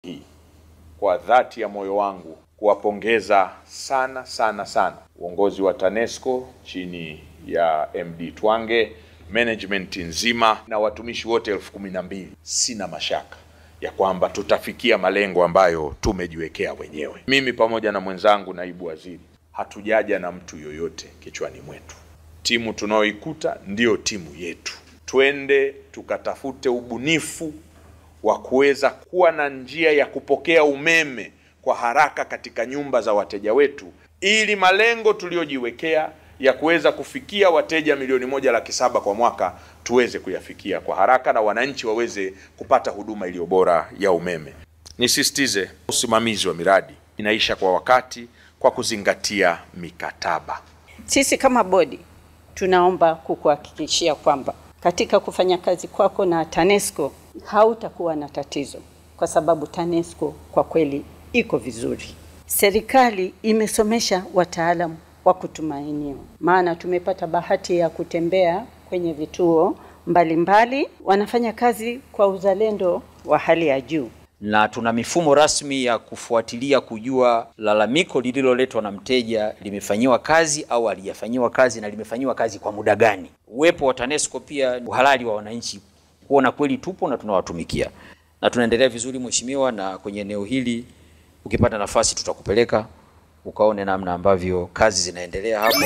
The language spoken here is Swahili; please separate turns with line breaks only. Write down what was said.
hii kwa dhati ya moyo wangu kuwapongeza sana uongozi wa TANESCO chini ya MD Twange, management nzima na watumishi wote 12,000. Sina mashaka ya kwamba tutafikia malengo ambayo tumejiwekea wenyewe. Mimi pamoja na mwenzangu naibu waziri hatujaja na mtu yoyote kichwani mwetu. Timu tunaoikuta ndio timu yetu. Twende tukatafute ubunifu wa kuweza kuwa na njia ya kupokea umeme kwa haraka katika nyumba za wateja wetu, ili malengo tuliojiwekea ya kuweza kufikia wateja 1,700,000 kwa mwaka tuweze kuyafikia kwa haraka na wananchi waweze kupata huduma iliyo bora ya umeme. Nisisitize, usimamizi wa miradi inaisha kwa wakati kwa kuzingatia mikataba.
Sisi kama bodi tunaomba kukuhakikishia kwamba katika kufanya kazi kwako na TANESCO hautakuwa na tatizo, kwa sababu TANESCO kwa kweli iko vizuri. Serikali imesomesha wataalamu wa kutumainiwa, maana tumepata bahati ya kutembea kwenye vituo mbalimbali, wanafanya kazi kwa uzalendo wa hali ya juu.
Na tuna mifumo rasmi ya kufuatilia kujua lalamiko lililoletwa na mteja limefanyiwa kazi au halijafanyiwa kazi na limefanyiwa kazi kwa muda gani. Uwepo wa TANESCO pia uhalali wa wananchi kuona kweli tupo na tunawatumikia. Na tunaendelea vizuri mheshimiwa, na kwenye eneo hili ukipata nafasi tutakupeleka ukaone namna ambavyo kazi zinaendelea hapo.